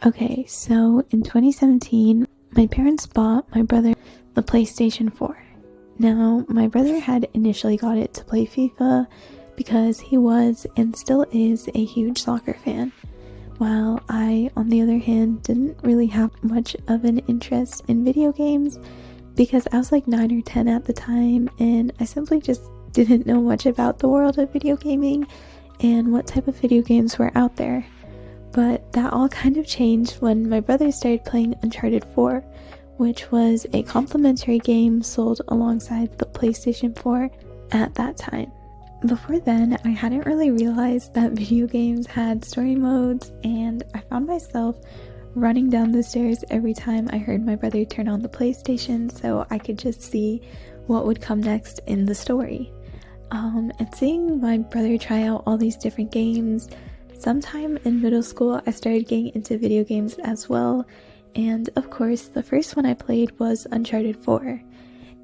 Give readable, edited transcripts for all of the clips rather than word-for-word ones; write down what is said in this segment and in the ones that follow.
Okay, so in 2017, my parents bought my brother the PlayStation 4. Now, my brother had initially got it to play FIFA because he was and still is a huge soccer fan, while I, on the other hand, didn't really have much of an interest in video games because I was like 9 or 10 at the time, and I simply just didn't know much about the world of video gaming and what type of video games were out there. But that all kind of changed when my brother started playing Uncharted 4, which was a complimentary game sold alongside the PlayStation 4 at that time. Before then, I hadn't really realized that video games had story modes, and I found myself running down the stairs every time I heard my brother turn on the PlayStation so I could just see what would come next in the story. And seeing my brother try out all these different games, sometime in middle school I started getting into video games as well, and of course the first one I played was Uncharted 4,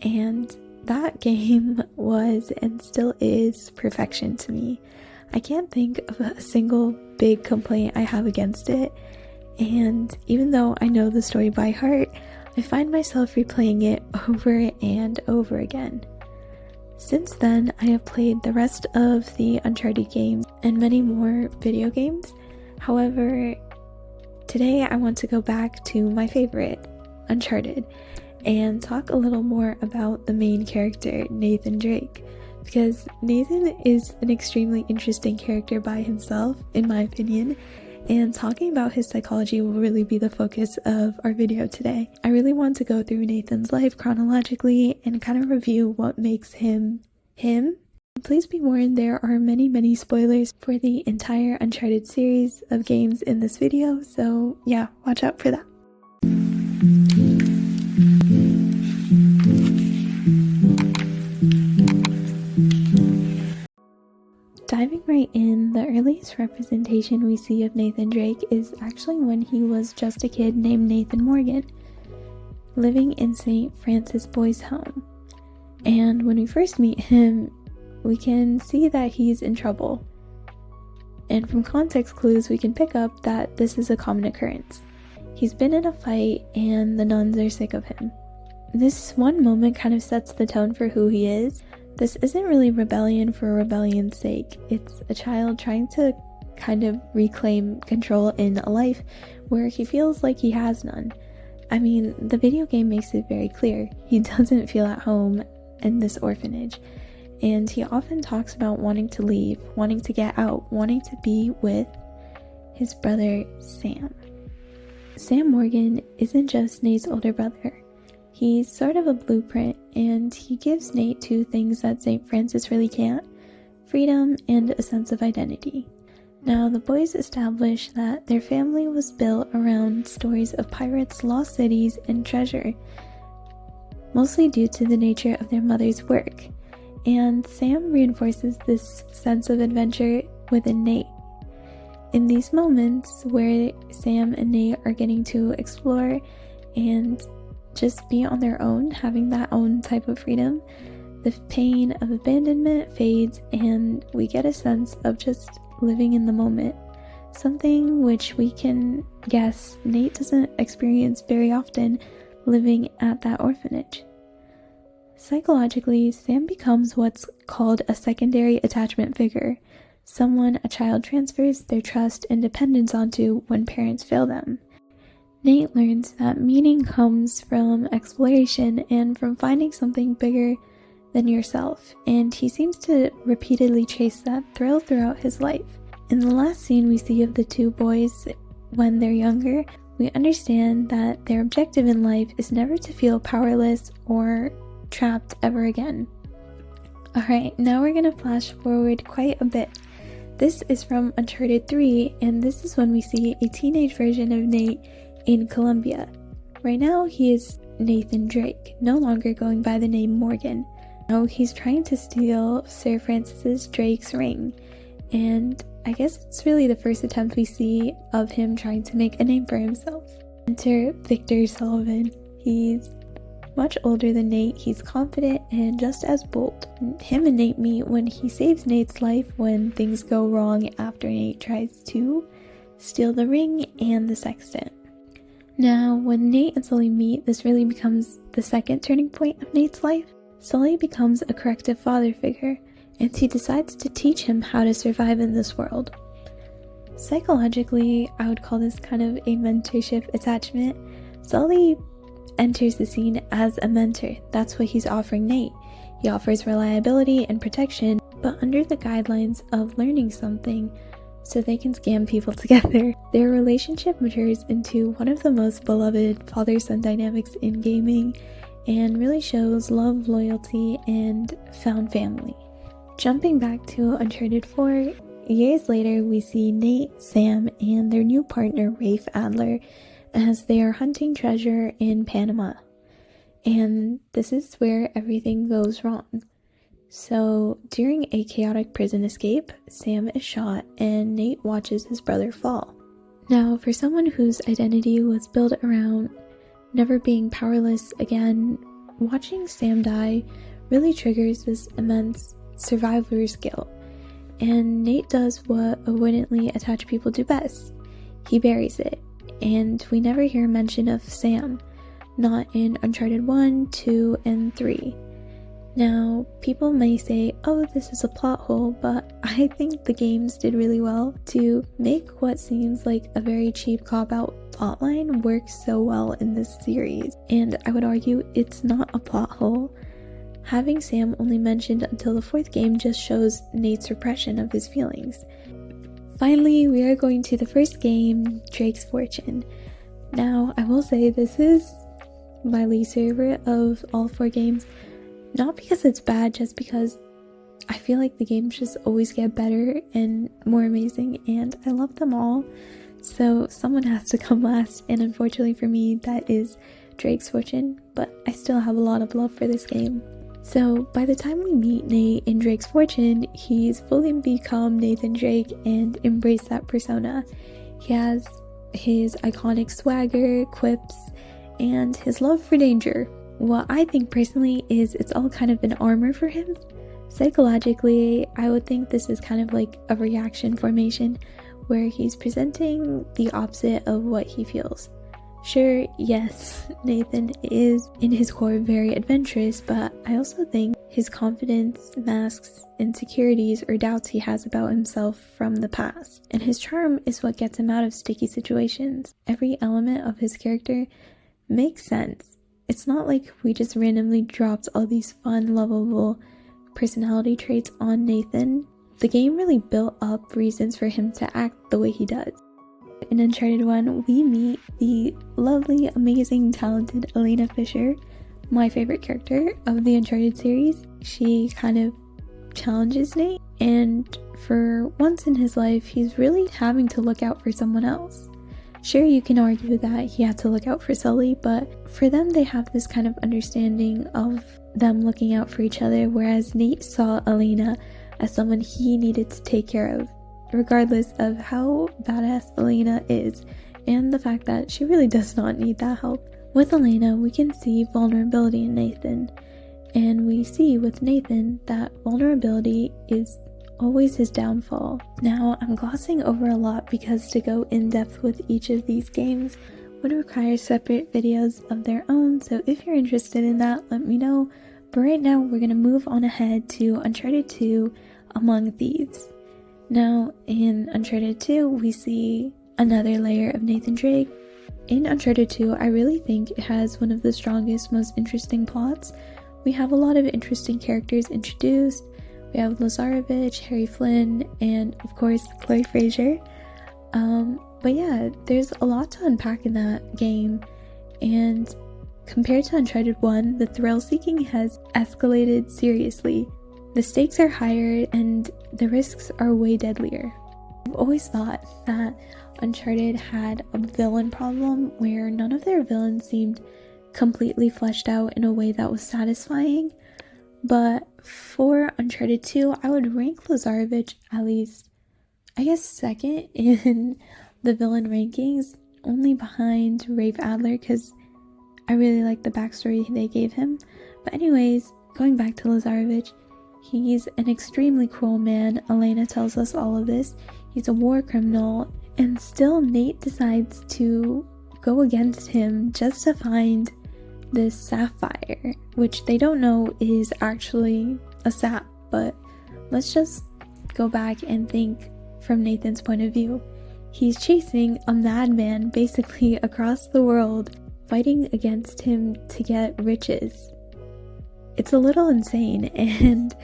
and that game was and still is perfection to me. I can't think of a single big complaint I have against it, and even though I know the story by heart, I find myself replaying it over and over again. Since then, I have played the rest of the Uncharted games and many more video games. However, today I want to go back to my favorite, Uncharted, and talk a little more about the main character, Nathan Drake, because Nathan is an extremely interesting character by himself, in my opinion, and talking about his psychology will really be the focus of our video today. I really want to go through Nathan's life chronologically and kind of review what makes him him. Please be warned, there are many spoilers for the entire Uncharted series of games in this video, so yeah, watch out for that. Diving right in, the earliest representation we see of Nathan Drake is actually when he was just a kid named Nathan Morgan, living in St. Francis Boys' Home. And when we first meet him, we can see that he's in trouble. And from context clues, we can pick up that this is a common occurrence. He's been in a fight and the nuns are sick of him. This one moment kind of sets the tone for who he is. This isn't really rebellion for rebellion's sake. It's a child trying to kind of reclaim control in a life where he feels like he has none. I mean, the video game makes it very clear. He doesn't feel at home in this orphanage. And he often talks about wanting to leave, wanting to get out, wanting to be with his brother Sam. Sam Morgan isn't just Nate's older brother. He's sort of a blueprint, and he gives Nate two things that St. Francis really can't: freedom and a sense of identity. Now, the boys establish that their family was built around stories of pirates, lost cities, and treasure, mostly due to the nature of their mother's work, and Sam reinforces this sense of adventure within Nate. In these moments where Sam and Nate are getting to explore and just be on their own, having that own type of freedom, the pain of abandonment fades and we get a sense of just living in the moment, something which we can guess Nate doesn't experience very often living at that orphanage. Psychologically, Sam becomes what's called a secondary attachment figure, someone a child transfers their trust and dependence onto when parents fail them. Nate learns that meaning comes from exploration and from finding something bigger than yourself, and he seems to repeatedly chase that thrill throughout his life. In the last scene we see of the two boys when they're younger, we understand that their objective in life is never to feel powerless or trapped ever again. Alright, now we're gonna flash forward quite a bit. This is from Uncharted 3, and this is when we see a teenage version of Nate in Colombia. Right now he is Nathan Drake, no longer going by the name Morgan. Now he's trying to steal Sir Francis Drake's ring, and I guess it's really the first attempt we see of him trying to make a name for himself. Enter Victor Sullivan. He's much older than Nate, he's confident and just as bold. Him and Nate meet when he saves Nate's life when things go wrong after Nate tries to steal the ring and the sextant. Now, when Nate and Sully meet, this really becomes the second turning point of Nate's life. Sully becomes a corrective father figure, and he decides to teach him how to survive in this world. Psychologically, I would call this kind of a mentorship attachment. Sully enters the scene as a mentor. That's what he's offering Nate. He offers reliability and protection, but under the guidelines of learning something so they can scam people together. Their relationship matures into one of the most beloved father-son dynamics in gaming and really shows love, loyalty, and found family. Jumping back to Uncharted 4, years later we see Nate, Sam, and their new partner Rafe Adler as they are hunting treasure in Panama. And this is where everything goes wrong. So, during a chaotic prison escape, Sam is shot and Nate watches his brother fall. Now, for someone whose identity was built around never being powerless again, watching Sam die really triggers this immense survivor's guilt. And Nate does what avoidantly attached people do best. He buries it, and we never hear mention of Sam, not in Uncharted 1, 2, and 3. Now, people may say, oh, this is a plot hole, but I think the games did really well to make what seems like a very cheap cop-out plotline work so well in this series. And I would argue it's not a plot hole. Having Sam only mentioned until the 4th game just shows Nate's repression of his feelings. Finally, we are going to the first game, Drake's Fortune. Now, I will say this is my least favorite of all 4 games. Not because it's bad, just because I feel like the games just always get better and more amazing, and I love them all. So someone has to come last, and unfortunately for me, that is Drake's Fortune, but I still have a lot of love for this game. So by the time we meet Nate in Drake's Fortune, he's fully become Nathan Drake and embraced that persona. He has his iconic swagger, quips, and his love for danger. What I think personally is it's all kind of an armor for him. Psychologically, I would think this is kind of like a reaction formation where he's presenting the opposite of what he feels. Sure, yes, Nathan is in his core very adventurous, but I also think his confidence masks insecurities or doubts he has about himself from the past. And his charm is what gets him out of sticky situations. Every element of his character makes sense. It's not like we just randomly dropped all these fun, lovable personality traits on Nathan. The game really built up reasons for him to act the way he does. In Uncharted 1, we meet the lovely, amazing, talented Elena Fisher, my favorite character of the Uncharted series. She kind of challenges Nate, and for once in his life, he's really having to look out for someone else. Sure, you can argue that he had to look out for Sully, but for them, they have this kind of understanding of them looking out for each other, whereas Nate saw Elena as someone he needed to take care of, regardless of how badass Elena is, and the fact that she really does not need that help. With Elena, we can see vulnerability in Nathan, and we see with Nathan that vulnerability is always his downfall. Now, I'm glossing over a lot because to go in depth with each of these games would require separate videos of their own, so if you're interested in that, let me know. But right now, we're going to move on ahead to Uncharted 2, Among Thieves. Now, in Uncharted 2, we see another layer of Nathan Drake. In Uncharted 2, I really think it has one of the strongest, most interesting plots. We have a lot of interesting characters introduced. We have Lazarevich, Harry Flynn, and of course, Chloe Fraser. But yeah, there's a lot to unpack in that game, and compared to Uncharted 1, the thrill-seeking has escalated seriously. The stakes are higher, and the risks are way deadlier. I've always thought that Uncharted had a villain problem where none of their villains seemed completely fleshed out in a way that was satisfying. But for Uncharted 2, I would rank Lazarevich at least, I guess, second in the villain rankings, only behind Rafe Adler, because I really like the backstory they gave him. But anyways, going back to Lazarevich, he's an extremely cruel man. Elena tells us all of this. He's a war criminal And still Nate decides to go against him just to find this sapphire, which they don't know is actually a sap, but let's just go back and think from Nathan's point of view. He's chasing a madman basically across the world, fighting against him to get riches. It's a little insane, and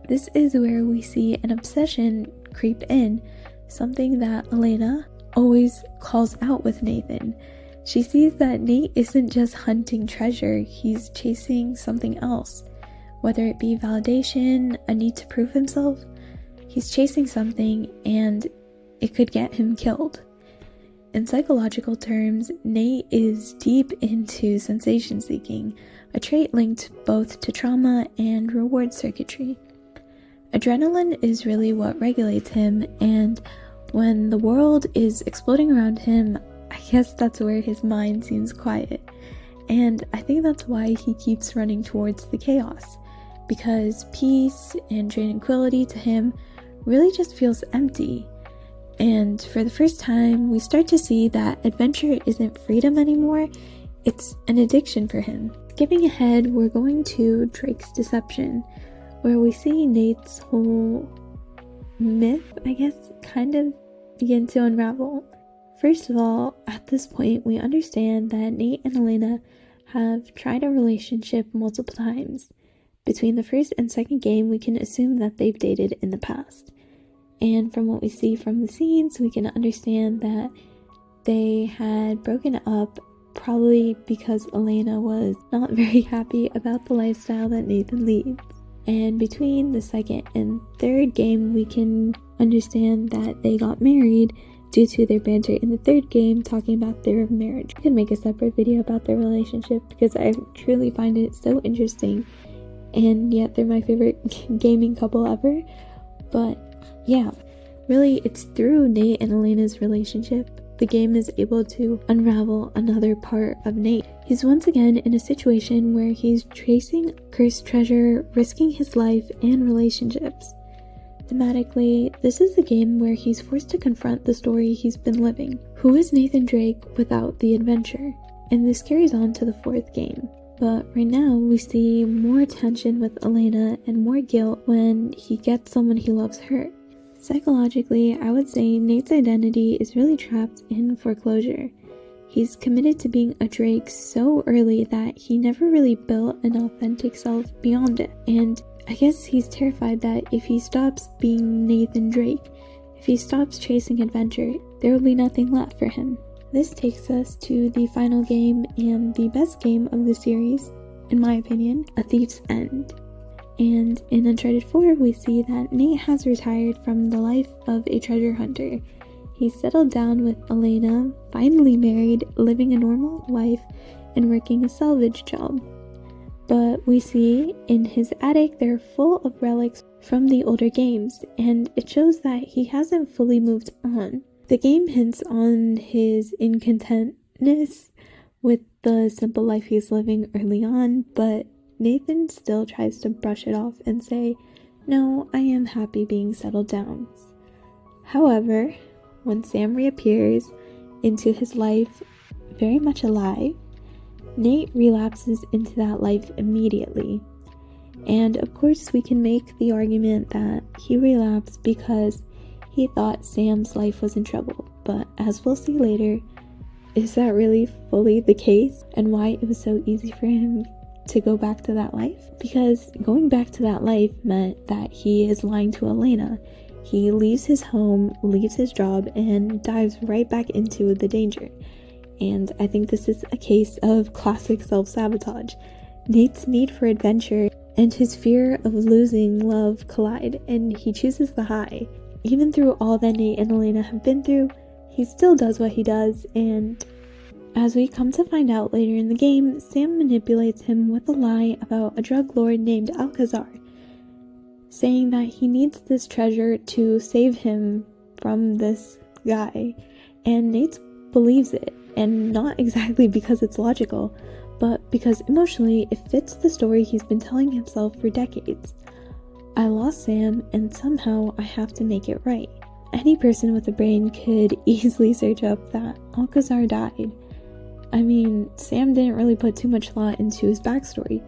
this is where we see an obsession creep in, something that Elena always calls out with Nathan. She sees that Nate isn't just hunting treasure, he's chasing something else. Whether it be validation, a need to prove himself, he's chasing something and it could get him killed. In psychological terms, Nate is deep into sensation seeking, a trait linked both to trauma and reward circuitry. Adrenaline is really what regulates him, and when the world is exploding around him, I guess that's where his mind seems quiet. And I think that's why he keeps running towards the chaos, because peace and tranquility to him really just feels empty. And for the first time, we start to see that adventure isn't freedom anymore, it's an addiction for him. Skipping ahead, we're going to Drake's deception, where we see Nate's whole myth, I guess, kind of begin to unravel. First of all, at this point, we understand that Nate and Elena have tried a relationship multiple times. Between the first and second game, we can assume that they've dated in the past. And from what we see from the scenes, we can understand that they had broken up probably because Elena was not very happy about the lifestyle that Nathan leads. And between the second and third game, we can understand that they got married due to their banter in the third game talking about their marriage. I can make a separate video about their relationship because I truly find it so interesting, and yet they're my favorite gaming couple ever. But yeah, really it's through Nate and Elena's relationship the game is able to unravel another part of Nate. He's once again in a situation where he's chasing cursed treasure, risking his life and relationships. Thematically, this is a game where he's forced to confront the story he's been living. Who is Nathan Drake without the adventure? And this carries on to the fourth game. But right now, we see more tension with Elena and more guilt when he gets someone he loves hurt. Psychologically, I would say Nate's identity is really trapped in foreclosure. He's committed to being a Drake so early that he never really built an authentic self beyond it. And I guess he's terrified that if he stops being Nathan Drake, if he stops chasing adventure, there will be nothing left for him. This takes us to the final game and the best game of the series, in my opinion, A Thief's End. And in Uncharted 4, we see that Nate has retired from the life of a treasure hunter. He's settled down with Elena, finally married, living a normal life, and working a salvage job. But we see in his attic they're full of relics from the older games, and it shows that he hasn't fully moved on. The game hints on his incontentness with the simple life he's living early on, but Nathan still tries to brush it off and say, "No, I am happy being settled down." However, when Sam reappears into his life, very much alive, Nate relapses into that life immediately. And of course, we can make the argument that he relapsed because he thought Sam's life was in trouble. But as we'll see later, is that really fully the case? And why it was so easy for him to go back to that life? Because going back to that life meant that he is lying to Elena. He leaves his home, leaves his job, and dives right back into the danger. And I think this is a case of classic self-sabotage. Nate's need for adventure and his fear of losing love collide, and he chooses the high. Even through all that Nate and Elena have been through, he still does what he does, and as we come to find out later in the game, Sam manipulates him with a lie about a drug lord named Alcazar, saying that he needs this treasure to save him from this guy, and Nate believes it, and not exactly because it's logical, but because emotionally it fits the story he's been telling himself for decades. I lost Sam, and somehow I have to make it right. Any person with a brain could easily search up that Alcazar died. I mean, Sam didn't really put too much thought into his backstory,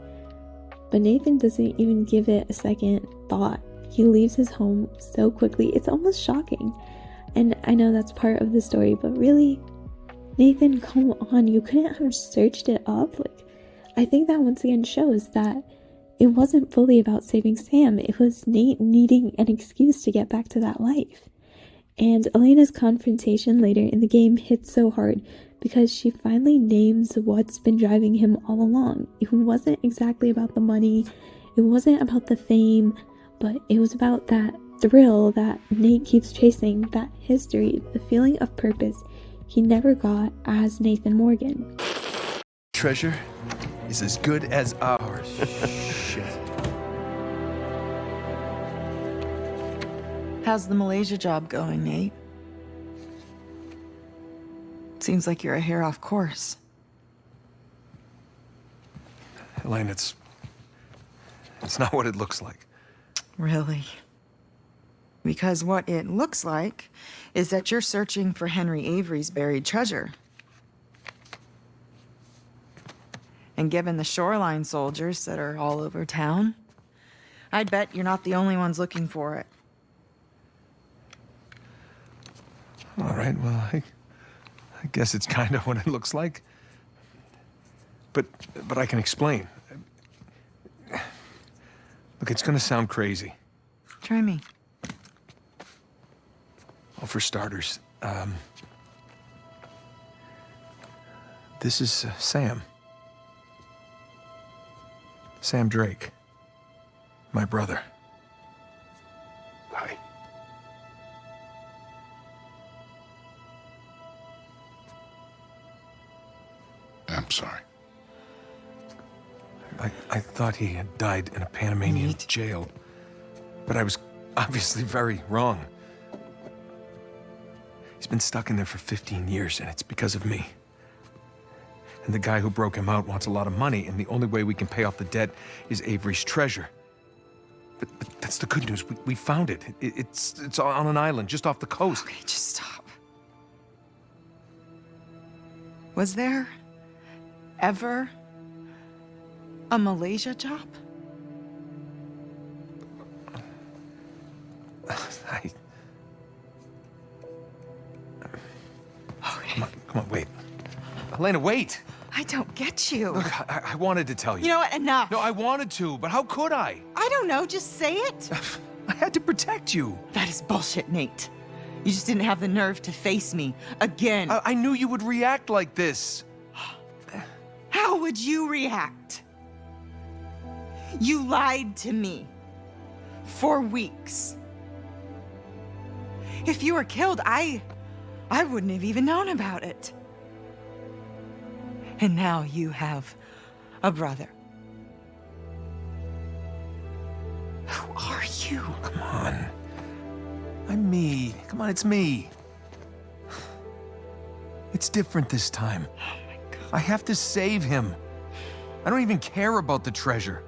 but Nathan doesn't even give it a second thought. He leaves his home so quickly, it's almost shocking. And I know that's part of the story, but really, Nathan, come on, you couldn't have searched it up? Like, I think that once again shows that it wasn't fully about saving Sam. It was Nate needing an excuse to get back to that life. And Elena's confrontation later in the game hits so hard because she finally names what's been driving him all along. It wasn't exactly about the money, it wasn't about the fame, but it was about that thrill that Nate keeps chasing, that history, the feeling of purpose he never got as Nathan Morgan. Treasure is as good as ours. Shit. How's the Malaysia job going, Nate? Seems like you're a hair off course. Elaine, it's not what it looks like. Really? Because what it looks like is that you're searching for Henry Avery's buried treasure. And given the shoreline soldiers that are all over town, I'd bet you're not the only ones looking for it. All right, well, I guess it's kind of what it looks like. But I can explain. Look, it's gonna sound crazy. Try me. Well, for starters, this is Sam. Sam Drake. My brother. Hi. I'm sorry. I thought he had died in a Panamanian jail, but I was obviously very wrong. He's been stuck in there for 15 years, and it's because of me. And the guy who broke him out wants a lot of money, and the only way we can pay off the debt is Avery's treasure. But that's the good news. We found it. It's on an island just off the coast. Okay, just stop. Was there ever a Malaysia job? Okay. Come on, wait. Elena, wait! I don't get you. Look, I wanted to tell you. You know what? Enough. No, I wanted to, but how could I? I don't know. Just say it. I had to protect you. That is bullshit, Nate. You just didn't have the nerve to face me again. I knew you would react like this. How would you react? You lied to me for weeks. If you were killed, I wouldn't have even known about it. And now you have a brother. Who are you? Come on. I'm me. Come on, it's me. It's different this time. Oh my God. I have to save him. I don't even care about the treasure.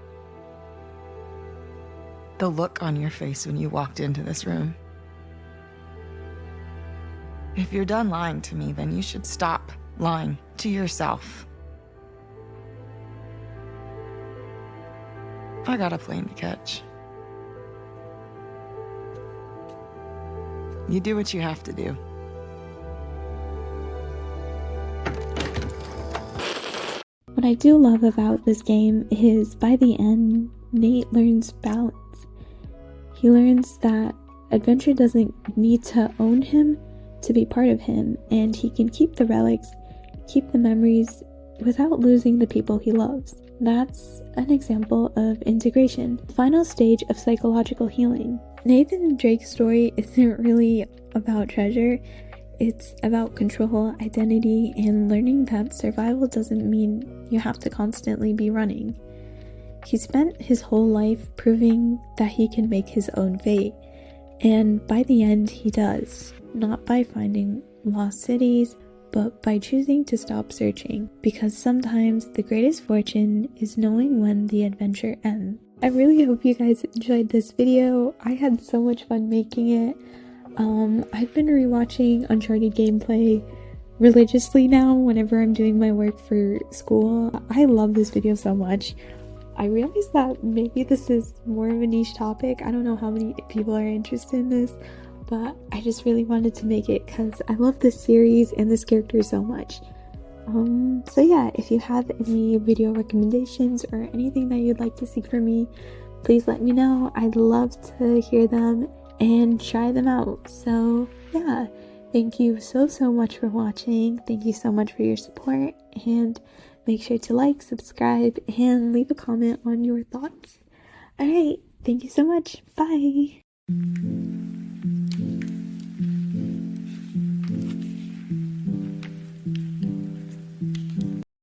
The look on your face when you walked into this room. If you're done lying to me, then you should stop lying to yourself. I got a plane to catch. You do what you have to do. What I do love about this game is by the end, Nate learns balance. He learns that adventure doesn't need to own him to be part of him, and he can keep the relics, keep the memories, without losing the people he loves. That's an example of integration. The final stage of psychological healing. Nathan Drake's story isn't really about treasure, it's about control, identity, and learning that survival doesn't mean you have to constantly be running. He spent his whole life proving that he can make his own fate, and by the end he does. Not by finding lost cities, but by choosing to stop searching, because sometimes the greatest fortune is knowing when the adventure ends. I really hope you guys enjoyed this video. I had so much fun making it. I've been rewatching Uncharted gameplay religiously now whenever I'm doing my work for school. I love this video so much. I realized that maybe this is more of a niche topic. I don't know how many people are interested in this, but I just really wanted to make it because I love this series and this character so much. So yeah, if you have any video recommendations or anything that you'd like to see from me, please let me know. I'd love to hear them and try them out. So yeah, thank you so much for watching. Thank you so much for your support, and make sure to like, subscribe, and leave a comment on your thoughts. Alright, thank you so much. Bye!